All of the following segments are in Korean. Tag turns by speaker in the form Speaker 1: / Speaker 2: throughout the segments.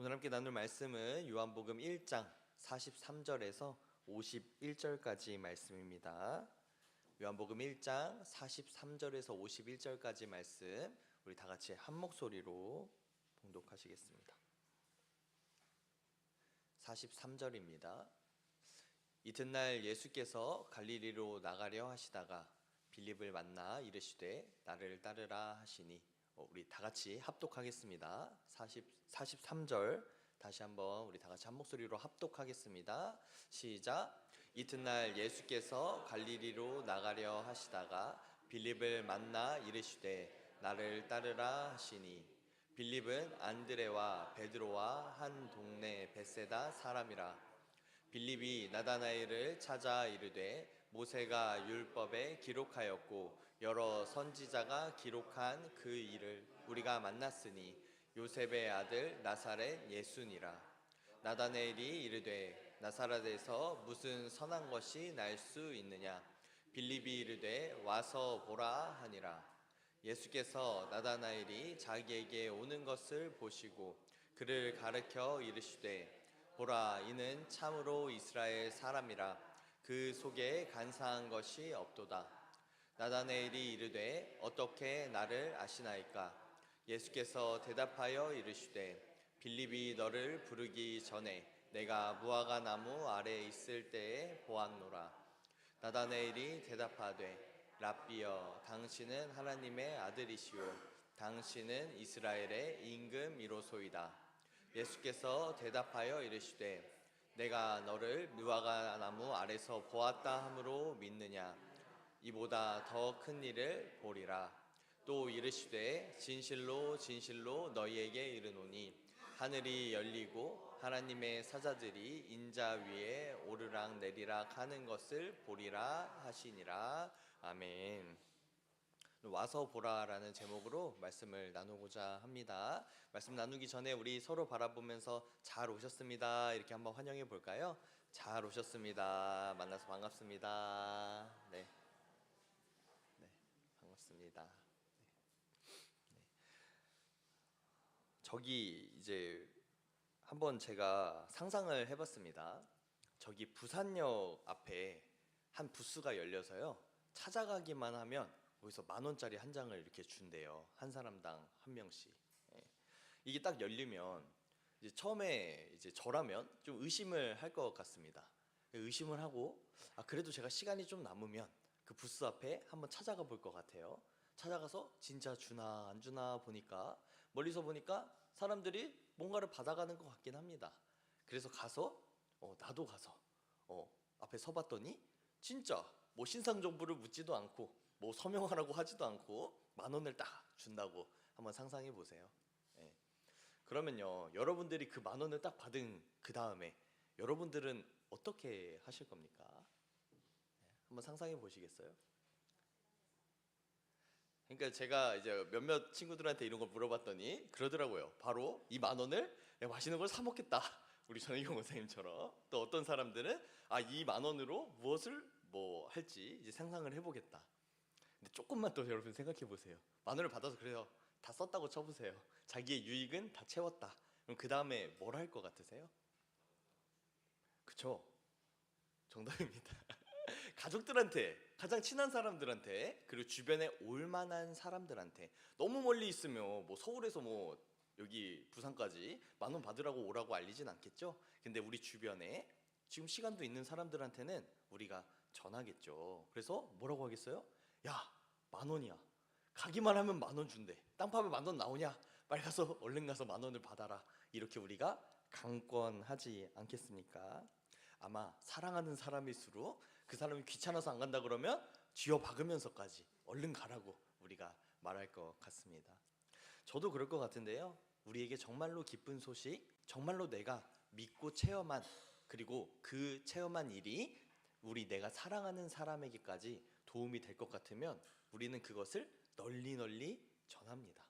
Speaker 1: 오늘 함께 나눌 말씀은 요한복음 1장 43절에서 51절까지 말씀입니다. 요한복음 1장 43절에서 51절까지 말씀 우리 다 같이 한 목소리로 봉독하시겠습니다. 43절입니다. 이튿날 예수께서 갈릴리로 나가려 하시다가 빌립을 만나 이르시되 나를 따르라 하시니 우리 다 같이 합독하겠습니다. 43절 다시 한번 우리 다 같이 한 목소리로 합독하겠습니다. 시작. 이튿날 예수께서 갈릴리로 나가려 하시다가 빌립을 만나 이르시되 나를 따르라 하시니 빌립은 안드레와 베드로와 한 동네 벳세다 사람이라. 빌립이 나다나엘을 찾아 이르되 모세가 율법에 기록하였고 여러 선지자가 기록한 그 일을 우리가 만났으니 요셉의 아들 나사렛 예수니라. 나다나엘이 이르되 나사렛에서 무슨 선한 것이 날 수 있느냐. 빌립이 이르되 와서 보라 하니라. 예수께서 나다나엘이 자기에게 오는 것을 보시고 그를 가르쳐 이르시되 보라, 이는 참으로 이스라엘 사람이라. 그 속에 간사한 것이 없도다. 나다나엘이 이르되 어떻게 나를 아시나이까? 예수께서 대답하여 이르시되 빌립이 너를 부르기 전에 내가 무화과 나무 아래에 있을 때에 보았노라. 나다나엘이 대답하되 랍비여, 당신은 하나님의 아들이시오 당신은 이스라엘의 임금이로소이다. 예수께서 대답하여 이르시되 내가 너를 무화과 나무 아래서 보았다 함으로 믿느냐? 이보다 더 큰 일을 보리라. 또 이르시되 진실로 진실로 너희에게 이르노니 하늘이 열리고 하나님의 사자들이 인자 위에 오르락 내리락 하는 것을 보리라 하시니라. 아멘. 와서 보라라는 제목으로 말씀을 나누고자 합니다. 말씀 나누기 전에 우리 서로 바라보면서 잘 오셨습니다 이렇게 한번 환영해 볼까요? 잘 오셨습니다. 만나서 반갑습니다. 네, 반갑습니다. 네. 저기 이제 한번 제가 상상을 해봤습니다. 저기 부산역 앞에 한 부스가 열려서요, 찾아가기만 하면 거기서 10,000원짜리 한 장을 이렇게 준대요. 한 사람당 한 명씩. 예. 이게 딱 열리면 이제 처음에 이제 저라면 좀 의심을 할 것 같습니다. 의심을 하고 그래도 제가 시간이 좀 남으면 그 부스 앞에 한번 찾아가 볼 것 같아요. 찾아가서 진짜 주나 안 주나 보니까 멀리서 보니까 사람들이 뭔가를 받아가는 것 같긴 합니다. 그래서 가서 나도 가서 앞에 서봤더니 진짜 뭐 신상 정보를 묻지도 않고 뭐 서명하라고 하지도 않고 10,000원을 딱 준다고 한번 상상해 보세요. 예. 그러면요, 여러분들이 그 10,000원을 딱 받은 그 다음에 여러분들은 어떻게 하실 겁니까? 예. 한번 상상해 보시겠어요? 그러니까 제가 이제 몇몇 친구들한테 이런 걸 물어봤더니 그러더라고요. 바로 이 10,000원을 맛있는 걸 사 먹겠다. 우리 전혜경 원사님처럼. 또 어떤 사람들은 이 10,000원으로 무엇을 뭐 할지 이제 상상을 해보겠다. 근데 조금만 더 여러분 생각해 보세요. 10,000원을 받아서 그래요, 다 썼다고 쳐보세요. 자기의 유익은 다 채웠다. 그럼 그 다음에 뭘 할 것 같으세요? 그쵸? 정답입니다. 가족들한테, 가장 친한 사람들한테, 그리고 주변에 올만한 사람들한테. 너무 멀리 있으면 뭐 서울에서 뭐 여기 부산까지 10,000원 받으라고 오라고 알리진 않겠죠? 근데 우리 주변에 지금 시간도 있는 사람들한테는 우리가 전하겠죠. 그래서 뭐라고 하겠어요? 야, 10,000원이야. 가기만 하면 10,000원 준대. 땅파에 10,000원 나오냐? 빨리 가서 얼른 가서 10,000원을 받아라. 이렇게 우리가 강권하지 않겠습니까? 아마 사랑하는 사람일수록 그 사람이 귀찮아서 안 간다 그러면 쥐어 박으면서까지 얼른 가라고 우리가 말할 것 같습니다. 저도 그럴 것 같은데요, 우리에게 정말로 기쁜 소식, 정말로 내가 믿고 체험한, 그리고 그 체험한 일이 내가 사랑하는 사람에게까지 도움이 될 것 같으면 우리는 그것을 널리 널리 전합니다.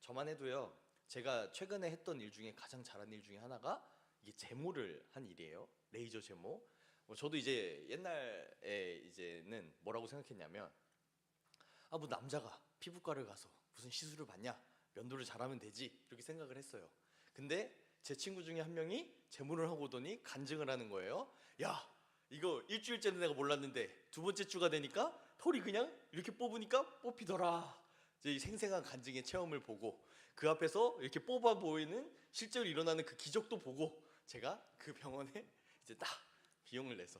Speaker 1: 저만 해도요, 제가 최근에 했던 일 중에 가장 잘한 일 중에 하나가 이게 제모를 한 일이에요. 레이저 제모. 저도 이제 옛날에 이제는 뭐라고 생각했냐면 뭐 남자가 피부과를 가서 무슨 시술을 받냐, 면도를 잘하면 되지, 이렇게 생각을 했어요. 근데 제 친구 중에 한 명이 제모를 하고 오더니 간증을 하는 거예요. 야, 이거 일주일째는 내가 몰랐는데 두 번째 주가 되니까 털이 그냥 이렇게 뽑으니까 뽑히더라. 이제 이 생생한 간증의 체험을 보고 그 앞에서 이렇게 뽑아 보이는 실제로 일어나는 그 기적도 보고 제가 그 병원에 이제 딱 비용을 내서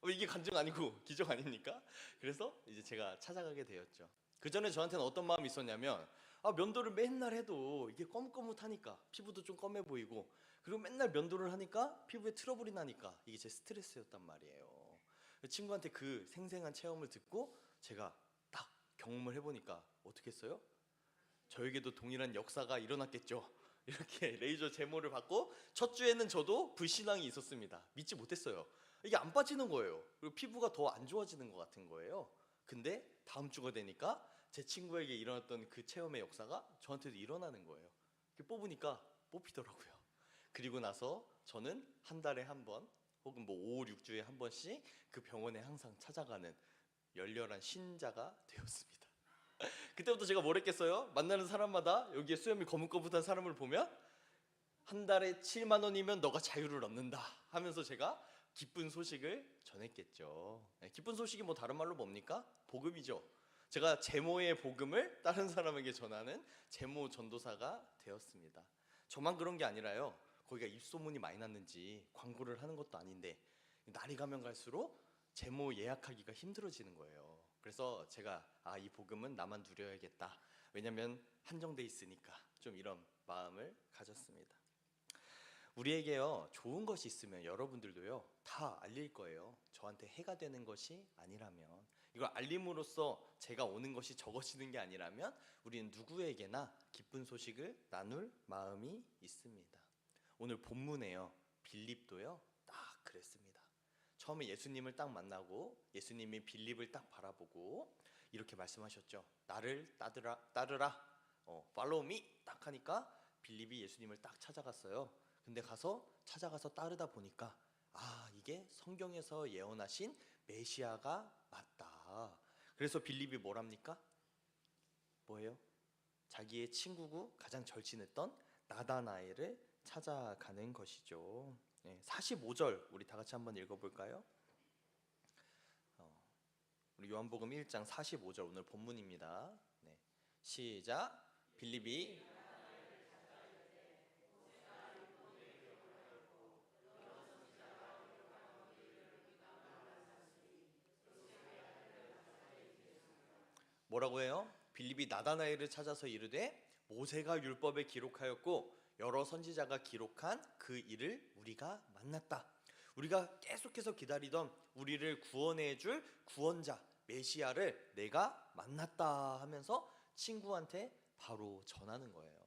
Speaker 1: 이게 간증 아니고 기적 아닙니까? 그래서 이제 제가 찾아가게 되었죠. 그 전에 저한테는 어떤 마음이 있었냐면 면도를 맨날 해도 이게 거뭇거뭇하니까 피부도 좀 검해 보이고 그리고 맨날 면도를 하니까 피부에 트러블이 나니까 이게 제 스트레스였단 말이에요. 친구한테 그 생생한 체험을 듣고 제가 딱 경험을 해보니까 어떻게 했어요? 저에게도 동일한 역사가 일어났겠죠. 이렇게 레이저 제모를 받고 첫 주에는 저도 불신앙이 있었습니다. 믿지 못했어요. 이게 안 빠지는 거예요. 그리고 피부가 더 안 좋아지는 것 같은 거예요. 근데 다음 주가 되니까 제 친구에게 일어났던 그 체험의 역사가 저한테도 일어나는 거예요. 이렇게 뽑으니까 뽑히더라고요. 그리고 나서 저는 한 달에 한 번 혹은 뭐 5, 6주에 한 번씩 그 병원에 항상 찾아가는 열렬한 신자가 되었습니다. 그때부터 제가 뭘 했겠어요? 만나는 사람마다 여기에 수염이 거뭇거뭇한 사람을 보면 한 달에 7만 원이면 너가 자유를 얻는다 하면서 제가 기쁜 소식을 전했겠죠. 기쁜 소식이 뭐 다른 말로 뭡니까? 복음이죠. 제가 제모의 복음을 다른 사람에게 전하는 제모 전도사가 되었습니다. 저만 그런 게 아니라요. 거기가 입소문이 많이 났는지 광고를 하는 것도 아닌데 날이 가면 갈수록 제모 예약하기가 힘들어지는 거예요. 그래서 제가 이 복음은 나만 누려야겠다. 왜냐면 한정돼 있으니까 좀 이런 마음을 가졌습니다. 우리에게요 좋은 것이 있으면 여러분들도요 다 알릴 거예요. 저한테 해가 되는 것이 아니라면, 이걸 알림으로써 제가 오는 것이 적어지는 게 아니라면 우리는 누구에게나 기쁜 소식을 나눌 마음이 있습니다. 오늘 본문에요 빌립도요 딱 그랬습니다. 처음에 예수님을 딱 만나고 예수님이 빌립을 딱 바라보고 이렇게 말씀하셨죠. 나를 따르라, follow me 딱 하니까 빌립이 예수님을 딱 찾아갔어요. 근데 찾아가서 따르다 보니까 이게 성경에서 예언하신 메시아가 맞다. 그래서 빌립이 뭐랍니까? 뭐예요? 자기의 친구고 가장 절친했던 나다나엘을 찾아가는 것이죠. 45절 우리 다 같이 한번 읽어볼까요? 우리 요한복음 1장 45절 오늘 본문입니다. 시작. 빌립이 뭐라고 해요? 빌립이 나다나엘을 찾아서 이르되 모세가 율법에 기록하였고 여러 선지자가 기록한 그 일을 우리가 만났다. 우리가 계속해서 기다리던 우리를 구원해 줄 구원자 메시아를 내가 만났다 하면서 친구한테 바로 전하는 거예요.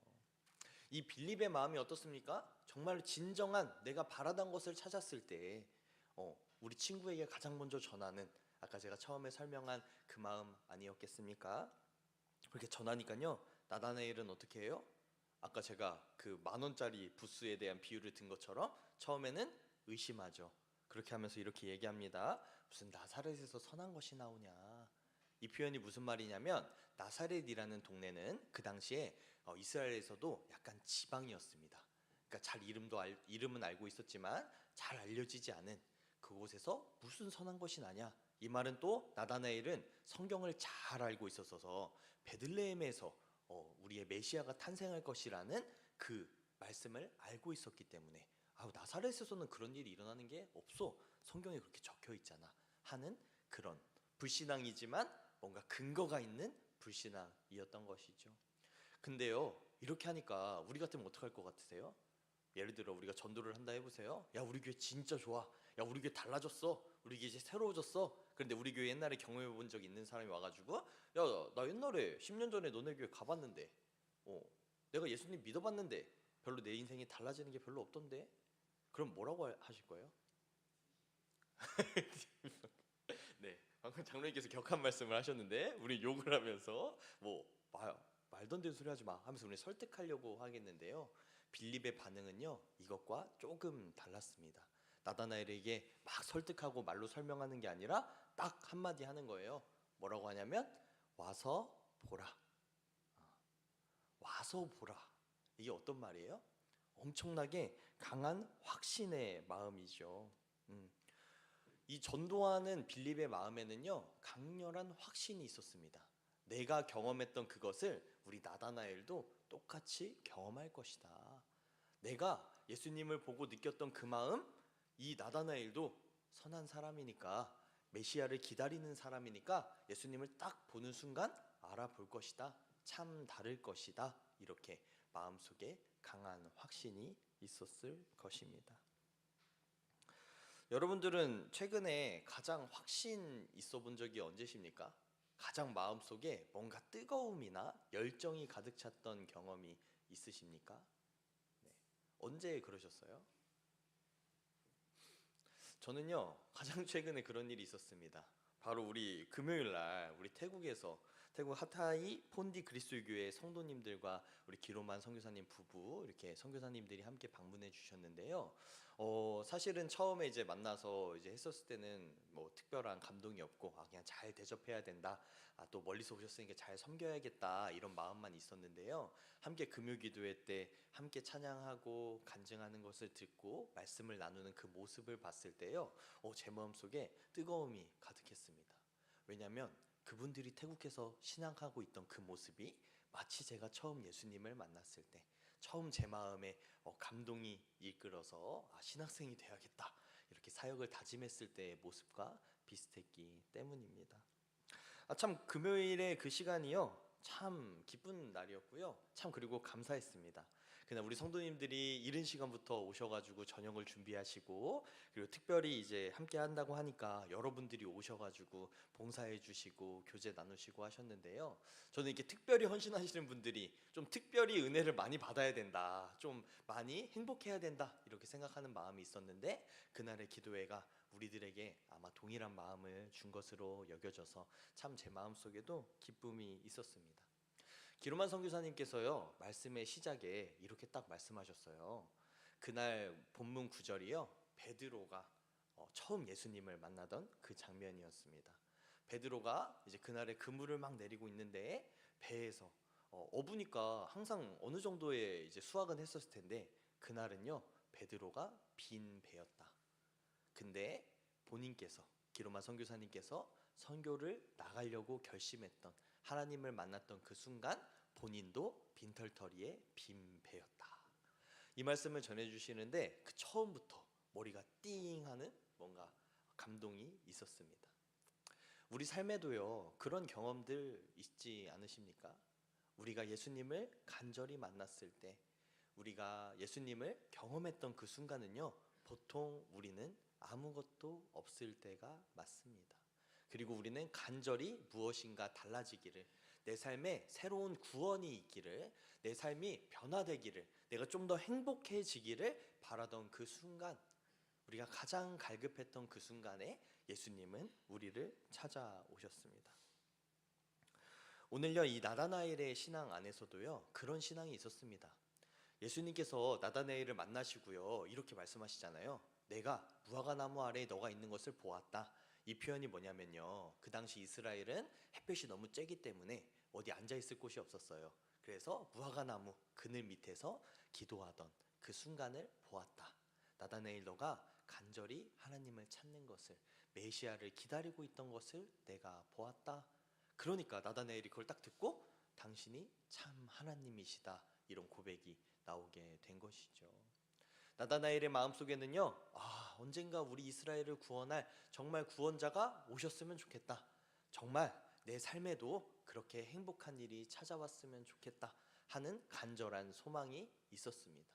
Speaker 1: 이 빌립의 마음이 어떻습니까? 정말 진정한 내가 바라던 것을 찾았을 때 우리 친구에게 가장 먼저 전하는, 아까 제가 처음에 설명한 그 마음 아니었겠습니까? 그렇게 전하니까요 나다나엘은 어떻게 해요? 아까 제가 그 10,000원짜리 부스에 대한 비유를 든 것처럼 처음에는 의심하죠. 그렇게 하면서 이렇게 얘기합니다. 무슨 나사렛에서 선한 것이 나오냐. 이 표현이 무슨 말이냐면 나사렛이라는 동네는 그 당시에 이스라엘에서도 약간 지방이었습니다. 그러니까 이름은 알고 있었지만 잘 알려지지 않은 그곳에서 무슨 선한 것이 나냐. 이 말은 또 나다나엘은 성경을 잘 알고 있었어서 베들레헴에서 우리의 메시아가 탄생할 것이라는 그 말씀을 알고 있었기 때문에 나사렛에서는 그런 일이 일어나는 게 없어, 성경에 그렇게 적혀 있잖아 하는 그런 불신앙이지만 뭔가 근거가 있는 불신앙이었던 것이죠. 근데요 이렇게 하니까 우리 같으면 어떡할 것 같으세요? 예를 들어 우리가 전도를 한다 해보세요. 야 우리 교회 진짜 좋아. 야 우리 교회 달라졌어. 우리 교회 이제 새로워졌어. 그런데 우리 교회 옛날에 경험해 본 적 있는 사람이 와가지고 야 나 옛날에 10년 전에 너네 교회 가봤는데 내가 예수님 믿어봤는데 별로 내 인생이 달라지는 게 별로 없던데. 그럼 뭐라고 하실 거예요? 네, 방금 장로님께서 격한 말씀을 하셨는데 우리 욕을 하면서 말도 안 되는 소리 하지 마 하면서 우리 설득하려고 하겠는데요. 빌립의 반응은요 이것과 조금 달랐습니다. 나다나엘에게 막 설득하고 말로 설명하는 게 아니라 딱 한마디 하는 거예요. 뭐라고 하냐면 와서 보라. 와서 보라. 이게 어떤 말이에요? 엄청나게 강한 확신의 마음이죠. 음. 이 전도하는 빌립의 마음에는요, 강렬한 확신이 있었습니다. 내가 경험했던 그것을 우리 나다나엘도 똑같이 경험할 것이다. 내가 예수님을 보고 느꼈던 그 마음, 이 나다나엘도 선한 사람이니까, 메시아를 기다리는 사람이니까 예수님을 딱 보는 순간 알아볼 것이다. 참 다를 것이다. 이렇게 마음속에 강한 확신이 있었을 것입니다. 여러분들은 최근에 가장 확신 있어 본 적이 언제십니까? 가장 마음속에 뭔가 뜨거움이나 열정이 가득 찼던 경험이 있으십니까? 네. 언제 그러셨어요? 저는요, 가장 최근에 그런 일이 있었습니다. 바로 우리 금요일 날 우리 태국 하타이 폰디 그리스도교회 성도님들과 우리 기로만 선교사님 부부 이렇게 선교사님들이 함께 방문해 주셨는데요. 사실은 처음에 이제 만나서 이제 했었을 때는 뭐 특별한 감동이 없고 그냥 잘 대접해야 된다. 또 멀리서 오셨으니까 잘 섬겨야겠다 이런 마음만 있었는데요. 함께 금요 기도회 때 함께 찬양하고 간증하는 것을 듣고 말씀을 나누는 그 모습을 봤을 때요. 제 마음속에 뜨거움이 가득했습니다. 왜냐하면 그분들이 태국에서 신앙하고 있던 그 모습이 마치 제가 처음 예수님을 만났을 때 처음 제 마음에 감동이 이끌어서 신학생이 되어야겠다 이렇게 사역을 다짐했을 때의 모습과 비슷했기 때문입니다. 참 금요일의 그 시간이요, 참 기쁜 날이었고요. 참 그리고 감사했습니다. 그냥 우리 성도님들이 이른 시간부터 오셔가지고 저녁을 준비하시고, 그리고 특별히 이제 함께 한다고 하니까 여러분들이 오셔가지고 봉사해 주시고 교제 나누시고 하셨는데요. 저는 이렇게 특별히 헌신하시는 분들이 좀 특별히 은혜를 많이 받아야 된다, 좀 많이 행복해야 된다 이렇게 생각하는 마음이 있었는데, 그날의 기도회가 우리들에게 아마 동일한 마음을 준 것으로 여겨져서 참 제 마음속에도 기쁨이 있었습니다. 기로만 선교사님께서요, 말씀의 시작에 이렇게 딱 말씀하셨어요. 그날 본문 구절이요, 베드로가 처음 예수님을 만나던 그 장면이었습니다. 베드로가 이제 그날에 그물을 막 내리고 있는데 배에서 어부니까 항상 어느 정도의 이제 수확은 했었을 텐데, 그날은요 베드로가 빈 배였다. 근데 본인께서, 기로만 선교사님께서 선교를 나가려고 결심했던, 하나님을 만났던 그 순간 본인도 빈털터리에 빈 배였다. 이 말씀을 전해주시는데 그 처음부터 머리가 띵하는 뭔가 감동이 있었습니다. 우리 삶에도요 그런 경험들 있지 않으십니까? 우리가 예수님을 간절히 만났을 때, 우리가 예수님을 경험했던 그 순간은요, 보통 우리는 아무것도 없을 때가 맞습니다. 그리고 우리는 간절히 무엇인가 달라지기를, 내 삶에 새로운 구원이 있기를, 내 삶이 변화되기를, 내가 좀 더 행복해지기를 바라던 그 순간, 우리가 가장 갈급했던 그 순간에 예수님은 우리를 찾아오셨습니다. 오늘요, 이 나다나엘의 신앙 안에서도요 그런 신앙이 있었습니다. 예수님께서 나다나엘을 만나시고요 이렇게 말씀하시잖아요. 내가 무화과나무 아래에 너가 있는 것을 보았다. 이 표현이 뭐냐면요, 그 당시 이스라엘은 햇볕이 너무 쬐기 때문에 어디 앉아 있을 곳이 없었어요. 그래서 무화과나무 그늘 밑에서 기도하던 그 순간을 보았다. 나다나엘, 너가 간절히 하나님을 찾는 것을, 메시아를 기다리고 있던 것을 내가 보았다. 그러니까 나다나엘이 그걸 딱 듣고 당신이 참 하나님이시다 이런 고백이 나오게 된 것이죠. 나다나엘의 마음속에는요, 언젠가 우리 이스라엘을 구원할 정말 구원자가 오셨으면 좋겠다. 정말 내 삶에도 그렇게 행복한 일이 찾아왔으면 좋겠다 하는 간절한 소망이 있었습니다.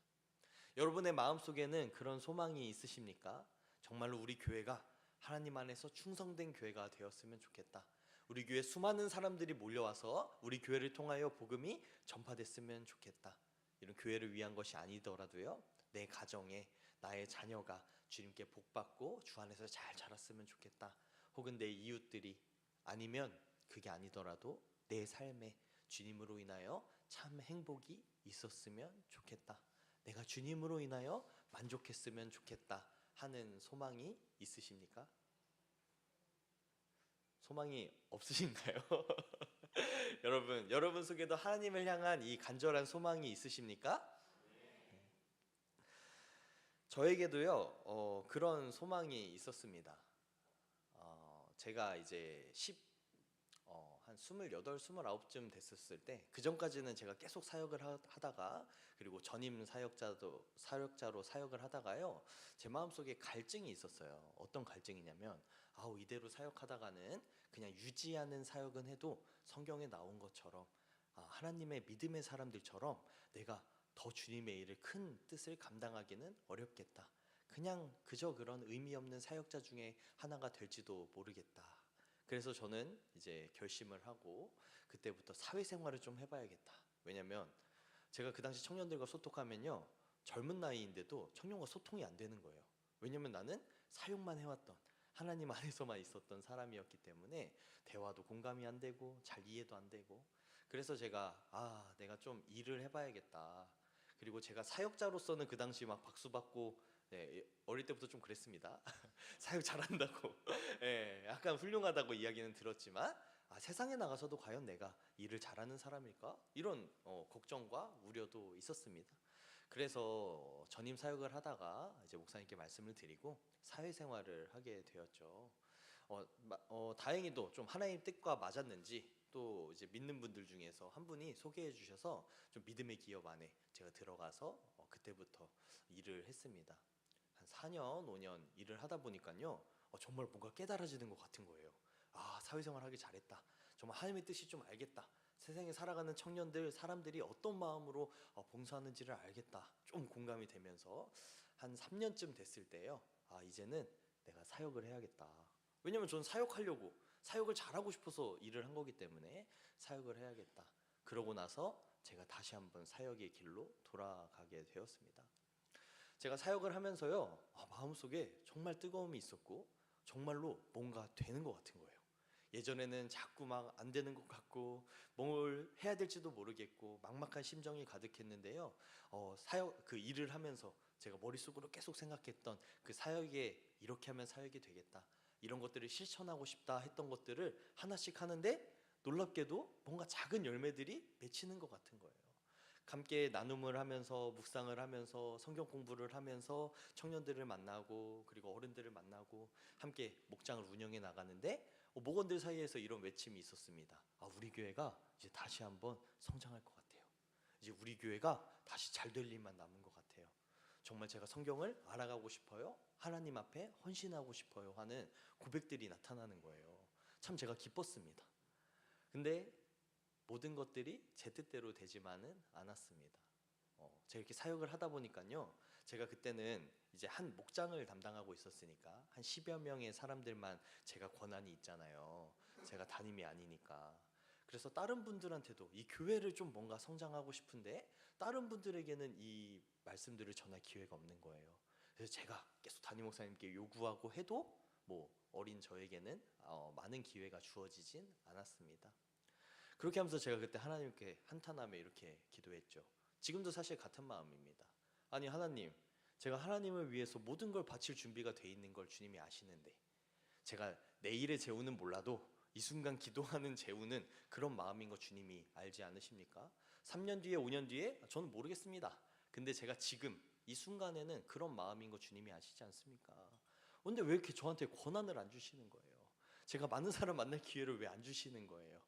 Speaker 1: 여러분의 마음속에는 그런 소망이 있으십니까? 정말로 우리 교회가 하나님 안에서 충성된 교회가 되었으면 좋겠다. 우리 교회 수많은 사람들이 몰려와서 우리 교회를 통하여 복음이 전파됐으면 좋겠다. 이런 교회를 위한 것이 아니더라도요, 내 가정에 나의 자녀가 주님께 복받고 주 안에서 잘 자랐으면 좋겠다. 혹은 내 이웃들이, 아니면 그게 아니더라도 내 삶에 주님으로 인하여 참 행복이 있었으면 좋겠다. 내가 주님으로 인하여 만족했으면 좋겠다 하는 소망이 있으십니까? 소망이 없으신가요? 여러분 속에도 하나님을 향한 이 간절한 소망이 있으십니까? 저에게도요, 그런 소망이 있었습니다. 제가 이제 한 28, 29쯤 됐었을 때, 그 전까지는 제가 계속 사역을 하다가, 그리고 전임 사역자로 사역을 하다가요, 제 마음속에 갈증이 있었어요. 어떤 갈증이냐면, 이대로 사역하다가는 그냥 유지하는 사역은 해도 성경에 나온 것처럼, 하나님의 믿음의 사람들처럼 내가 더 주님의 일을, 큰 뜻을 감당하기는 어렵겠다. 그냥 그저 그런 의미 없는 사역자 중에 하나가 될지도 모르겠다. 그래서 저는 이제 결심을 하고 그때부터 사회생활을 좀 해봐야겠다. 왜냐면 제가 그 당시 청년들과 소통하면요, 젊은 나이인데도 청년과 소통이 안 되는 거예요. 왜냐면 나는 사역만 해왔던, 하나님 안에서만 있었던 사람이었기 때문에 대화도 공감이 안 되고 잘 이해도 안 되고, 그래서 제가 내가 좀 일을 해봐야겠다. 그리고 제가 사역자로서는 그 당시 막 박수 받고, 네, 어릴 때부터 좀 그랬습니다. 사역 잘한다고, 예, 약간 훌륭하다고 이야기는 들었지만, 세상에 나가서도 과연 내가 일을 잘하는 사람일까? 이런 걱정과 우려도 있었습니다. 그래서 전임 사역을 하다가 이제 목사님께 말씀을 드리고 사회생활을 하게 되었죠. 다행히도 좀 하나님 뜻과 맞았는지, 또 이제 믿는 분들 중에서 한 분이 소개해 주셔서 좀 믿음의 기업 안에 제가 들어가서 그때부터 일을 했습니다. 한 4년, 5년 일을 하다 보니까요, 정말 뭔가 깨달아지는 것 같은 거예요. 사회생활 하기 잘했다. 정말 하나님의 뜻이 좀 알겠다. 세상에 살아가는 청년들, 사람들이 어떤 마음으로 봉사하는지를 알겠다. 좀 공감이 되면서 한 3년쯤 됐을 때요, 이제는 내가 사역을 해야겠다. 왜냐면 저는 사역하려고, 사역을 잘하고 싶어서 일을 한 거기 때문에 사역을 해야겠다. 그러고 나서 제가 다시 한번 사역의 길로 돌아가게 되었습니다. 제가 사역을 하면서요, 마음속에 정말 뜨거움이 있었고 정말로 뭔가 되는 것 같은 거예요. 예전에는 자꾸 막 안 되는 것 같고 뭘 해야 될지도 모르겠고 막막한 심정이 가득했는데요, 사역 그 일을 하면서 제가 머릿속으로 계속 생각했던 그 사역에, 이렇게 하면 사역이 되겠다, 이런 것들을 실천하고 싶다 했던 것들을 하나씩 하는데 놀랍게도 뭔가 작은 열매들이 맺히는 것 같은 거예요. 함께 나눔을 하면서, 묵상을 하면서, 성경 공부를 하면서 청년들을 만나고 그리고 어른들을 만나고 함께 목장을 운영해 나가는데, 목원들 사이에서 이런 외침이 있었습니다. 우리 교회가 이제 다시 한번 성장할 것 같아요. 이제 우리 교회가 다시 잘 될 일만 남은 것 같아요. 정말 제가 성경을 알아가고 싶어요, 하나님 앞에 헌신하고 싶어요 하는 고백들이 나타나는 거예요. 참 제가 기뻤습니다. 근데 모든 것들이 제 뜻대로 되지만은 않았습니다. 제가 이렇게 사역을 하다 보니까요, 제가 그때는 이제 한 목장을 담당하고 있었으니까 한 10여 명의 사람들만 제가 권한이 있잖아요. 제가 담임이 아니니까. 그래서 다른 분들한테도 이 교회를 좀 뭔가 성장하고 싶은데 다른 분들에게는 이 말씀들을 전할 기회가 없는 거예요. 그래서 제가 계속 담임 목사님께 요구하고 해도 뭐 어린 저에게는 많은 기회가 주어지진 않았습니다. 그렇게 하면서 제가 그때 하나님께 한탄하며 이렇게 기도했죠. 지금도 사실 같은 마음입니다. 아니 하나님, 제가 하나님을 위해서 모든 걸 바칠 준비가 돼 있는 걸 주님이 아시는데, 제가 내일의 재우는 몰라도 이 순간 기도하는 재우는 그런 마음인 거 주님이 알지 않으십니까? 3년 뒤에, 5년 뒤에 저는 모르겠습니다. 근데 제가 지금 이 순간에는 그런 마음인 거 주님이 아시지 않습니까? 근데 왜 이렇게 저한테 권한을 안 주시는 거예요? 제가 많은 사람 만날 기회를 왜 안 주시는 거예요?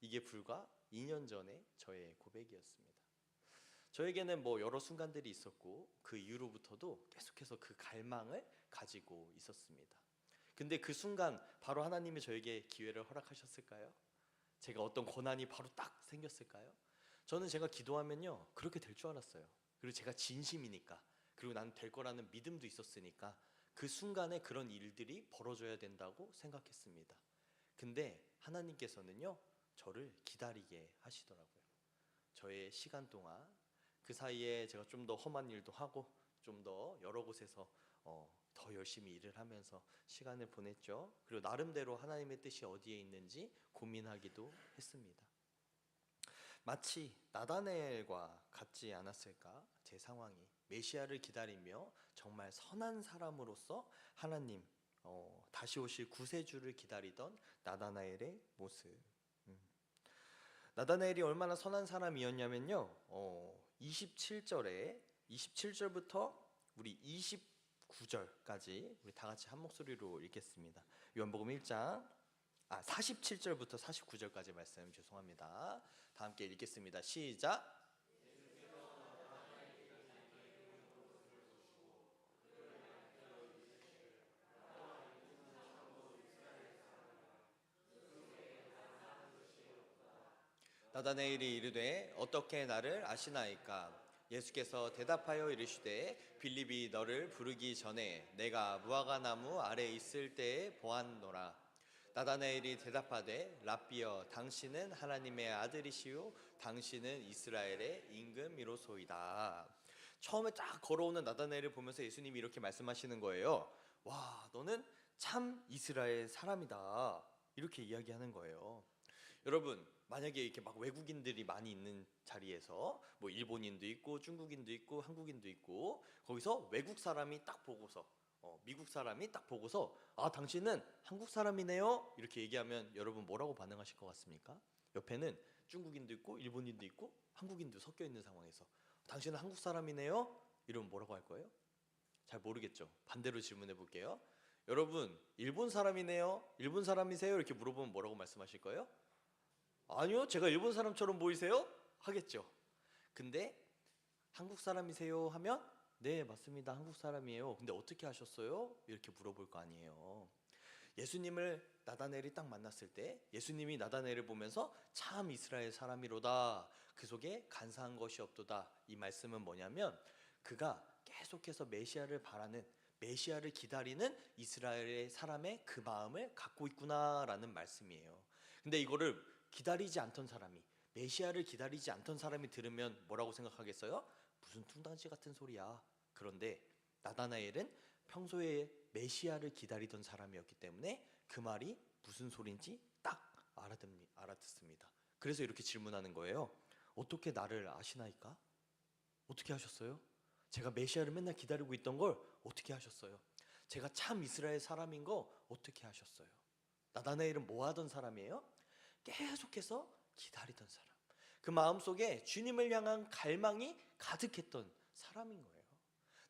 Speaker 1: 이게 불과 2년 전에 저의 고백이었습니다. 저에게는 뭐 여러 순간들이 있었고 그 이후로부터도 계속해서 그 갈망을 가지고 있었습니다. 근데 그 순간 바로 하나님이 저에게 기회를 허락하셨을까요? 제가 어떤 고난이 바로 딱 생겼을까요? 저는 제가 기도하면요, 그렇게 될 줄 알았어요. 그리고 제가 진심이니까, 그리고 난 될 거라는 믿음도 있었으니까 그 순간에 그런 일들이 벌어져야 된다고 생각했습니다. 근데 하나님께서는요, 저를 기다리게 하시더라고요. 저의 시간 동안, 그 사이에 제가 좀 더 험한 일도 하고 좀 더 여러 곳에서 더 열심히 일을 하면서 시간을 보냈죠. 그리고 나름대로 하나님의 뜻이 어디에 있는지 고민하기도 했습니다. 마치 나다나엘과 같지 않았을까? 제 상황이 메시아를 기다리며 정말 선한 사람으로서 하나님 다시 오실 구세주를 기다리던 나다나엘의 모습. 나다나엘이 얼마나 선한 사람이었냐면요, 27절부터 우리 29절까지 우리 다 같이 한 목소리로 읽겠습니다. 요한복음 1장 47절부터 49절까지 말씀 죄송합니다. 다 함께 읽겠습니다. 시작. 나다나엘이 이르되 어떻게 나를 아시나이까? 예수께서 대답하여 이르시되 빌립이 너를 부르기 전에 내가 무화과 나무 아래 있을 때에 보았노라. 나다나엘이 대답하되 랍비여 당신은 하나님의 아들이시요 당신은 이스라엘의 임금이로소이다. 처음에 딱 걸어오는 나다나엘을 보면서 예수님이 이렇게 말씀하시는 거예요. 와, 너는 참 이스라엘 사람이다. 이렇게 이야기하는 거예요. 여러분, 만약에 이렇게 막 외국인들이 많이 있는 자리에서 뭐 일본인도 있고 중국인도 있고 한국인도 있고 거기서 외국 사람이 딱 보고서 미국 사람이 딱 보고서 당신은 한국 사람이네요 이렇게 얘기하면 여러분 뭐라고 반응하실 것 같습니까? 옆에는 중국인도 있고 일본인도 있고 한국인도 섞여 있는 상황에서 당신은 한국 사람이네요 이러면 뭐라고 할 거예요? 잘 모르겠죠. 반대로 질문해 볼게요. 여러분 일본 사람이네요 일본 사람이세요 이렇게 물어보면 뭐라고 말씀하실 거예요? 아니요, 제가 일본 사람처럼 보이세요? 하겠죠. 근데 한국 사람이세요? 하면 네, 맞습니다. 한국 사람이에요. 근데 어떻게 하셨어요? 이렇게 물어볼 거 아니에요. 예수님을 나다나엘이 딱 만났을 때 예수님이 나다나엘을 보면서 참 이스라엘 사람이로다. 그 속에 간사한 것이 없도다. 이 말씀은 뭐냐면 그가 계속해서 메시아를 바라는 메시아를 기다리는 이스라엘의 사람의 그 마음을 갖고 있구나라는 말씀이에요. 근데 이거를 기다리지 않던 사람이 메시아를 기다리지 않던 사람이 들으면 뭐라고 생각하겠어요? 무슨 뚱딴지 같은 소리야. 그런데 나다나엘은 평소에 메시아를 기다리던 사람이었기 때문에 그 말이 무슨 소린지 딱 알아듣습니다. 그래서 이렇게 질문하는 거예요. 어떻게 나를 아시나이까? 어떻게 하셨어요? 제가 메시아를 맨날 기다리고 있던 걸 어떻게 하셨어요? 제가 참 이스라엘 사람인 거 어떻게 하셨어요? 나다나엘은 뭐 하던 사람이에요? 계속해서 기다리던 사람. 그 마음속에 주님을 향한 갈망이 가득했던 사람인 거예요.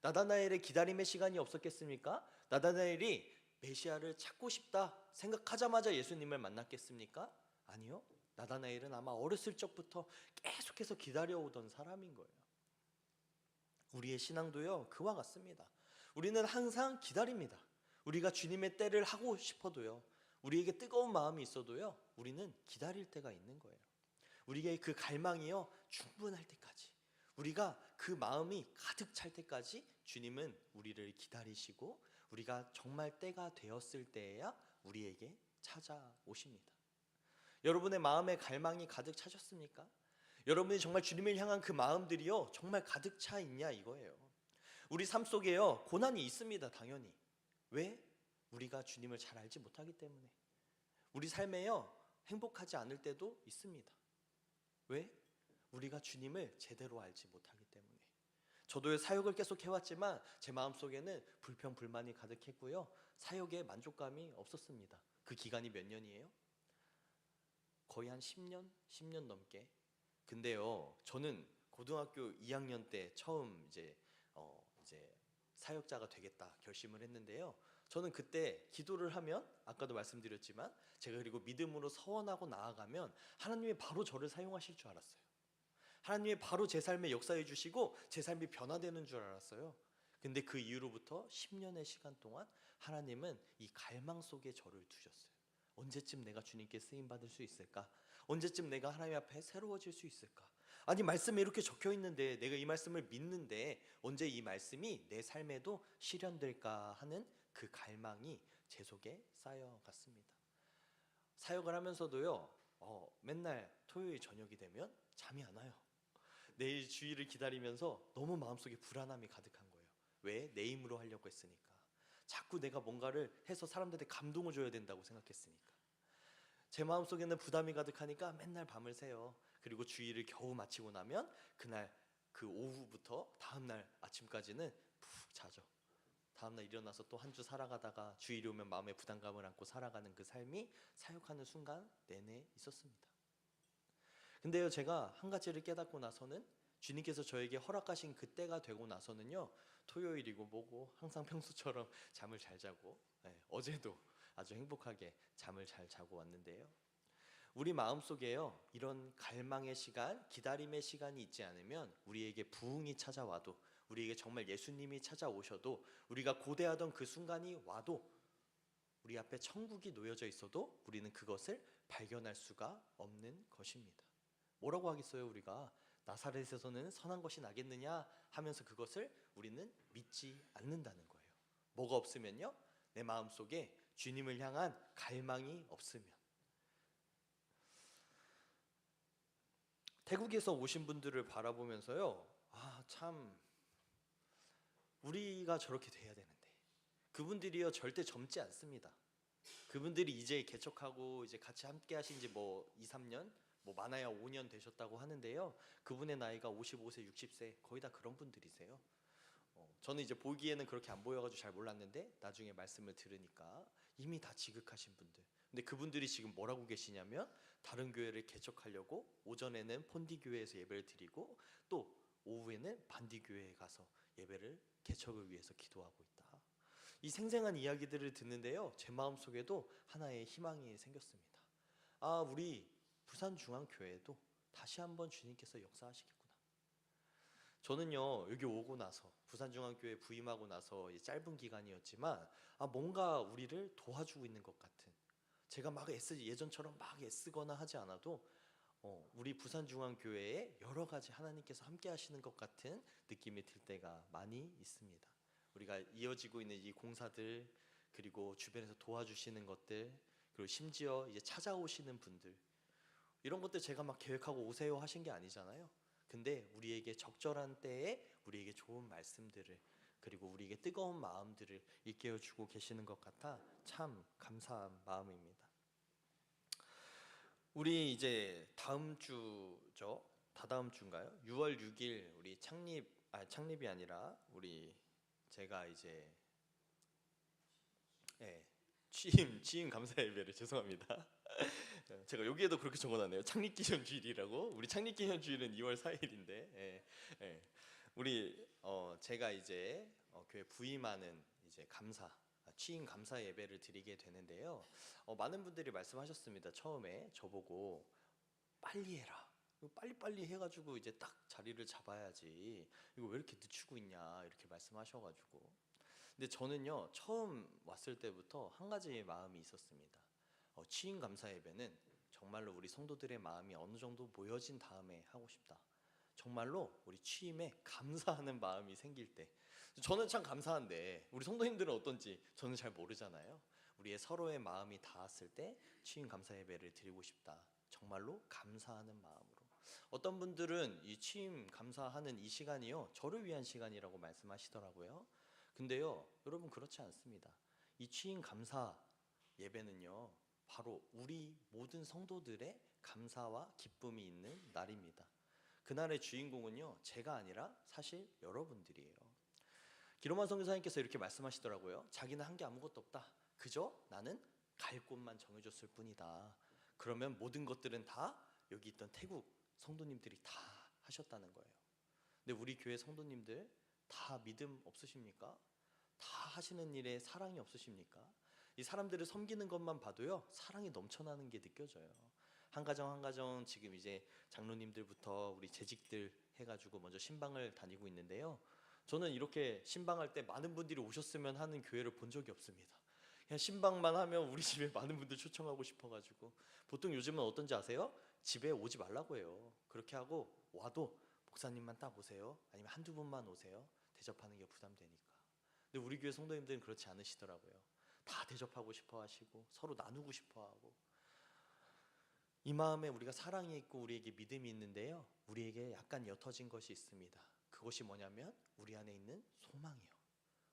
Speaker 1: 나다나엘의 기다림의 시간이 없었겠습니까? 나다나엘이 메시아를 찾고 싶다 생각하자마자 예수님을 만났겠습니까? 아니요. 나다나엘은 아마 어렸을 적부터 계속해서 기다려오던 사람인 거예요. 우리의 신앙도요 그와 같습니다. 우리는 항상 기다립니다. 우리가 주님의 때를 하고 싶어도요 우리에게 뜨거운 마음이 있어도요 우리는 기다릴 때가 있는 거예요. 우리의 그 갈망이요 충분할 때까지 우리가 그 마음이 가득 찰 때까지 주님은 우리를 기다리시고 우리가 정말 때가 되었을 때에야 우리에게 찾아오십니다. 여러분의 마음에 갈망이 가득 차셨습니까? 여러분이 정말 주님을 향한 그 마음들이요 정말 가득 차 있냐 이거예요. 우리 삶 속에요 고난이 있습니다. 당연히. 왜? 우리가 주님을 잘 알지 못하기 때문에. 우리 삶에요 행복하지 않을 때도 있습니다. 왜? 우리가 주님을 제대로 알지 못하기 때문에. 저도 사역을 계속 해왔지만 제 마음속에는 불평 불만이 가득했고요 사역에 만족감이 없었습니다. 그 기간이 몇 년이에요? 거의 한 10년 넘게. 근데요 저는 고등학교 2학년 때 처음 이제 사역자가 되겠다 결심을 했는데요 저는 그때 기도를 하면 아까도 말씀드렸지만 제가 그리고 믿음으로 서원하고 나아가면 하나님이 바로 저를 사용하실 줄 알았어요. 하나님이 바로 제 삶에 역사해 주시고 제 삶이 변화되는 줄 알았어요. 근데 그 이후로부터 10년의 시간 동안 하나님은 이 갈망 속에 저를 두셨어요. 언제쯤 내가 주님께 쓰임 받을 수 있을까? 언제쯤 내가 하나님 앞에 새로워질 수 있을까? 아니 말씀에 이렇게 적혀 있는데 내가 이 말씀을 믿는데 언제 이 말씀이 내 삶에도 실현될까 하는 그 갈망이 제 속에 쌓여갔습니다. 사역을 하면서도요 맨날 토요일 저녁이 되면 잠이 안 와요. 내일 주일을 기다리면서 너무 마음속에 불안함이 가득한 거예요. 왜? 내 힘으로 하려고 했으니까. 자꾸 내가 뭔가를 해서 사람들한테 감동을 줘야 된다고 생각했으니까. 제 마음속에는 부담이 가득하니까 맨날 밤을 새요. 그리고 주일을 겨우 마치고 나면 그날 그 오후부터 다음날 아침까지는 푹 자죠. 다음날 일어나서 또 한 주 살아가다가 주일이 오면 마음에 부담감을 안고 살아가는 그 삶이 사역하는 순간 내내 있었습니다. 근데요 제가 한 가지를 깨닫고 나서는 주님께서 저에게 허락하신 그때가 되고 나서는요, 토요일이고 뭐고 항상 평소처럼 잠을 잘 자고, 어제도 아주 행복하게 잠을 잘 자고 왔는데요. 우리 마음속에요, 이런 갈망의 시간, 기다림의 시간이 있지 않으면 우리에게 부흥이 찾아와도, 우리에게 정말 예수님이 찾아오셔도, 우리가 고대하던 그 순간이 와도, 우리 앞에 천국이 놓여져 있어도 우리는 그것을 발견할 수가 없는 것입니다. 뭐라고 하겠어요? 우리가 나사렛에서는 선한 것이 나겠느냐 하면서 그것을 우리는 믿지 않는다는 거예요. 뭐가 없으면요? 내 마음속에 주님을 향한 갈망이 없으면. 태국에서 오신 분들을 바라보면서요, 참 우리가 저렇게 돼야 되는데, 그분들이요 절대 젊지 않습니다. 그분들이 이제 개척하고 이제 같이 함께 하신 지 뭐 2, 3년, 뭐 많아야 5년 되셨다고 하는데요, 그분의 나이가 55세, 60세 거의 다 그런 분들이세요. 저는 이제 보기에는 그렇게 안 보여가지고 잘 몰랐는데 나중에 말씀을 들으니까 이미 다 지극하신 분들. 근데 그분들이 지금 뭐라고 계시냐면, 다른 교회를 개척하려고 오전에는 폰디 교회에서 예배를 드리고 또 오후에는 반디 교회에 가서 예배를 개척을 위해서 기도하고 있다. 이 생생한 이야기들을 듣는데요, 제 마음속에도 하나의 희망이 생겼습니다. 우리 부산중앙교회도 다시 한번 주님께서 역사하시겠구나. 저는요, 여기 오고 나서 부산중앙교회 부임하고 나서 짧은 기간이었지만 뭔가 우리를 도와주고 있는 것 같은, 제가 막 예전처럼 막 애쓰거나 하지 않아도 우리 부산중앙교회에 여러 가지 하나님께서 함께 하시는 것 같은 느낌이 들 때가 많이 있습니다. 우리가 이어지고 있는 이 공사들, 그리고 주변에서 도와주시는 것들, 그리고 심지어 이제 찾아오시는 분들, 이런 것들 제가 막 계획하고 오세요 하신 게 아니잖아요. 근데 우리에게 적절한 때에 우리에게 좋은 말씀들을, 그리고 우리에게 뜨거운 마음들을 일깨워주고 계시는 것 같아 참 감사한 마음입니다. 우리 이제 다음 주죠? 다다음 주인가요? 6월 6일 우리 창립이 아니라 우리 제가 이제 취임 감사 예배를, 죄송합니다. 제가 여기에도 그렇게 적어놨네요. 창립기념 주일이라고. 우리 창립기념 주일은 2월 4일인데, 우리 제가 이제 교회 부임하는 이제 취임 감사 예배를 드리게 되는데요. 많은 분들이 말씀하셨습니다. 처음에 저보고 빨리 해라. 빨리빨리 해가지고 이제 딱 자리를 잡아야지. 이거 왜 이렇게 늦추고 있냐 이렇게 말씀하셔가지고. 근데 저는요, 처음 왔을 때부터 한 가지 마음이 있었습니다. 취임 감사 예배는 정말로 우리 성도들의 마음이 어느 정도 모여진 다음에 하고 싶다. 정말로 우리 취임에 감사하는 마음이 생길 때, 저는 참 감사한데 우리 성도님들은 어떤지 저는 잘 모르잖아요. 우리의 서로의 마음이 닿았을 때 취임 감사 예배를 드리고 싶다. 정말로 감사하는 마음으로. 어떤 분들은 이 취임 감사하는 이 시간이요, 저를 위한 시간이라고 말씀하시더라고요. 근데요, 여러분 그렇지 않습니다. 이 취임 감사 예배는요, 바로 우리 모든 성도들의 감사와 기쁨이 있는 날입니다. 그날의 주인공은요, 제가 아니라 사실 여러분들이에요. 기로만 선교사님께서 이렇게 말씀하시더라고요. 자기는 한 게 아무것도 없다. 그저 나는 갈 곳만 정해줬을 뿐이다. 그러면 모든 것들은 다 여기 있던 태국 성도님들이 다 하셨다는 거예요. 근데 우리 교회 성도님들 다 믿음 없으십니까? 다 하시는 일에 사랑이 없으십니까? 이 사람들을 섬기는 것만 봐도요, 사랑이 넘쳐나는 게 느껴져요. 한 가정 한 가정 지금 이제 장로님들부터 우리 재직들 해가지고 먼저 신방을 다니고 있는데요, 저는 이렇게 신방할 때 많은 분들이 오셨으면 하는 교회를 본 적이 없습니다. 그냥 신방만 하면 우리 집에 많은 분들 초청하고 싶어가지고, 보통 요즘은 어떤지 아세요? 집에 오지 말라고 해요. 그렇게 하고 와도 목사님만 딱 오세요, 아니면 한두 분만 오세요. 대접하는 게 부담되니까. 근데 우리 교회 성도님들은 그렇지 않으시더라고요. 다 대접하고 싶어 하시고 서로 나누고 싶어 하고. 이 마음에 우리가 사랑이 있고 우리에게 믿음이 있는데요, 우리에게 약간 옅어진 것이 있습니다. 그것이 뭐냐면 우리 안에 있는 소망이요.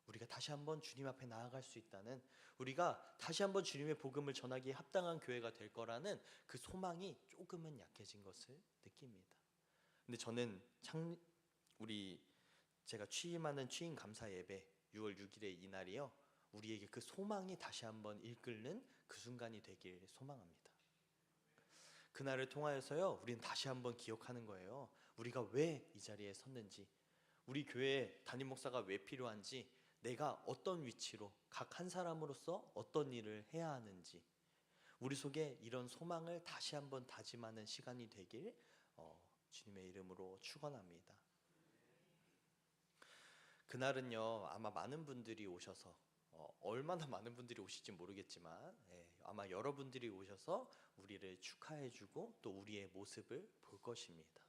Speaker 1: 우리가 다시 한번 주님 앞에 나아갈 수 있다는, 우리가 다시 한번 주님의 복음을 전하기에 합당한 교회가 될 거라는 그 소망이 조금은 약해진 것을 느낍니다. 근데 저는 제가 취임하는 취임 감사 예배 6월 6일의 이 날이요, 우리에게 그 소망이 다시 한번 이끌는 그 순간이 되길 소망합니다. 그날을 통하여서요, 우리는 다시 한번 기억하는 거예요. 우리가 왜 이 자리에 섰는지, 우리 교회 담임 목사가 왜 필요한지, 내가 어떤 위치로 각 한 사람으로서 어떤 일을 해야 하는지, 우리 속에 이런 소망을 다시 한번 다짐하는 시간이 되길 주님의 이름으로 축원합니다. 그날은요, 아마 많은 분들이 오셔서 얼마나 많은 분들이 오실지 모르겠지만 아마 여러분들이 오셔서 우리를 축하해주고 또 우리의 모습을 볼 것입니다.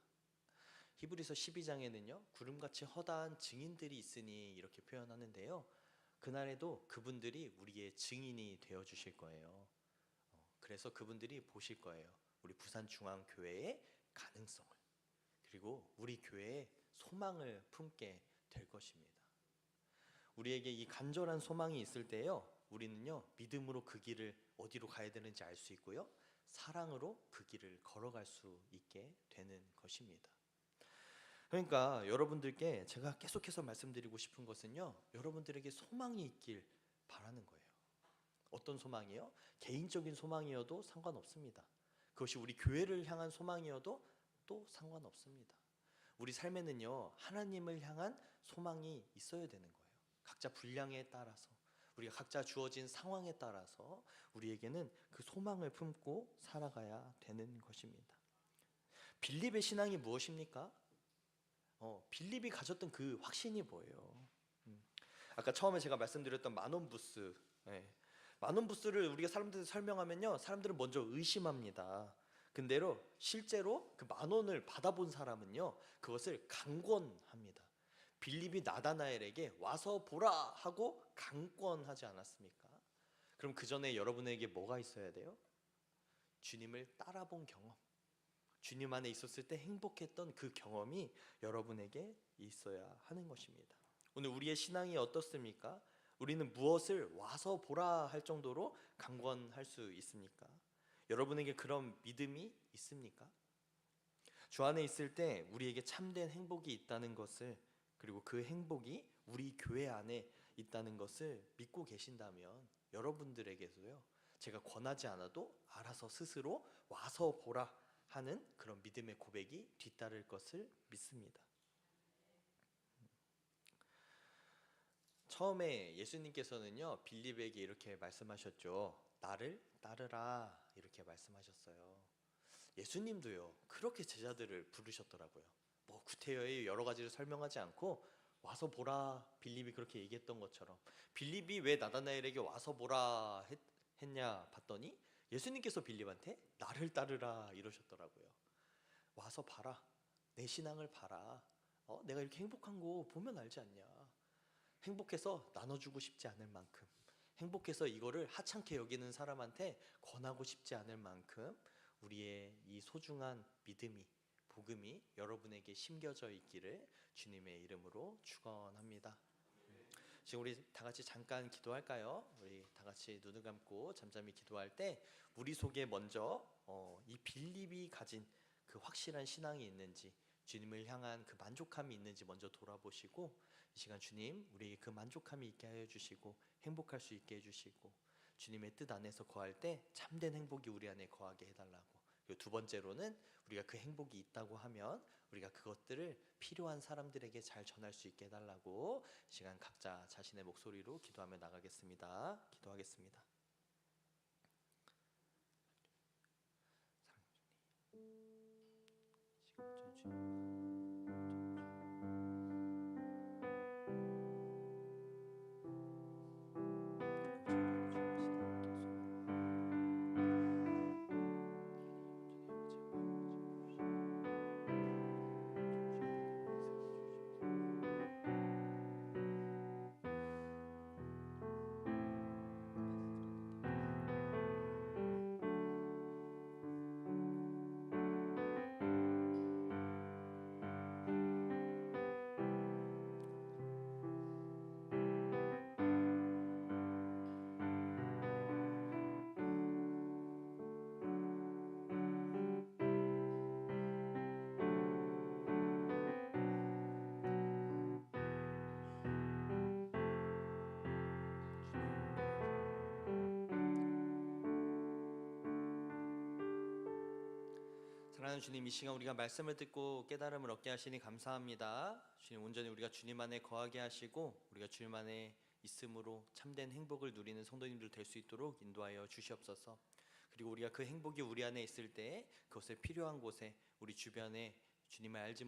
Speaker 1: 히브리서 12장에는요, 구름같이 허다한 증인들이 있으니 이렇게 표현하는데요, 그날에도 그분들이 우리의 증인이 되어 주실 거예요. 그래서 그분들이 보실 거예요. 우리 부산중앙교회의 가능성을, 그리고 우리 교회의 소망을 품게 될 것입니다. 우리에게 이 간절한 소망이 있을 때요, 우리는요, 믿음으로 그 길을 어디로 가야 되는지 알 수 있고요, 사랑으로 그 길을 걸어갈 수 있게 되는 것입니다. 그러니까 여러분들께 제가 계속해서 말씀드리고 싶은 것은요, 여러분들에게 소망이 있길 바라는 거예요. 어떤 소망이요? 개인적인 소망이어도 상관없습니다. 그것이 우리 교회를 향한 소망이어도 또 상관없습니다. 우리 삶에는요, 하나님을 향한 소망이 있어야 되는 거예요. 각자 분량에 따라서, 우리가 각자 주어진 상황에 따라서 우리에게는 그 소망을 품고 살아가야 되는 것입니다. 빌립의 신앙이 무엇입니까? 빌립이 가졌던 그 확신이 뭐예요? 아까 처음에 제가 말씀드렸던 만원 부스, 만원 부스를 우리가 사람들한테 설명하면요, 사람들은 먼저 의심합니다. 근데로 실제로 그 만원을 받아본 사람은요, 그것을 강권합니다. 빌립이 나다나엘에게 와서 보라 하고 강권하지 않았습니까? 그럼 그 전에 여러분에게 뭐가 있어야 돼요? 주님을 따라본 경험, 주님 안에 있었을 때 행복했던 그 경험이 여러분에게 있어야 하는 것입니다. 오늘 우리의 신앙이 어떻습니까? 우리는 무엇을 와서 보라 할 정도로 강권할 수 있습니까? 여러분에게 그런 믿음이 있습니까? 주 안에 있을 때 우리에게 참된 행복이 있다는 것을, 그리고 그 행복이 우리 교회 안에 있다는 것을 믿고 계신다면 여러분들에게도요, 제가 권하지 않아도 알아서 스스로 와서 보라 하는 그런 믿음의 고백이 뒤따를 것을 믿습니다. 처음에 예수님께서는요, 빌립에게 이렇게 말씀하셨죠. 나를 따르라, 이렇게 말씀하셨어요. 예수님도요, 그렇게 제자들을 부르셨더라고요. 뭐 구태여이 여러 가지를 설명하지 않고 와서 보라, 빌립이 그렇게 얘기했던 것처럼. 빌립이 왜 나다나엘에게 와서 보라 했냐 봤더니 예수님께서 빌립한테 나를 따르라 이러셨더라고요. 와서 봐라, 내 신앙을 봐라. 내가 이렇게 행복한 거 보면 알지 않냐. 행복해서 나눠주고 싶지 않을 만큼, 행복해서 이거를 하찮게 여기는 사람한테 권하고 싶지 않을 만큼 우리의 이 소중한 믿음이, 복음이 여러분에게 심겨져 있기를 주님의 이름으로 축원합니다. 지금 우리 다 같이 잠깐 기도할까요? 우리 다 같이 눈을 감고 잠잠히 기도할 때 우리 속에 먼저 이 빌립이 가진 그 확실한 신앙이 있는지, 주님을 향한 그 만족함이 있는지 먼저 돌아보시고, 이 시간 주님 우리에게 그 만족함이 있게 하여 주시고 행복할 수 있게 해주시고, 주님의 뜻 안에서 거할 때 참된 행복이 우리 안에 거하게 해달라고. 그리고 두 번째로는 우리가 그 행복이 있다고 하면 우리가 그것들을 필요한 사람들에게 잘 전할 수 있게 해달라고, 시간 각자 자신의 목소리로 기도하며 나가겠습니다. 기도하겠습니다. 사랑하는 주님, 이 시간 우리가 말씀을 듣고 깨달음을 얻게 하시니 감사합니다. 주님, 온전히 우리가 주님 안에 거하게 하시고 우리가 주님 안에 있음으로 참된 행복을 누리는 성도님들 될 수 있도록 인도하여 주시옵소서. 그리고 우리가 그 행복이 우리 안에 있을 때 그것에 필요한 곳에 우리 주변에 주님을 알지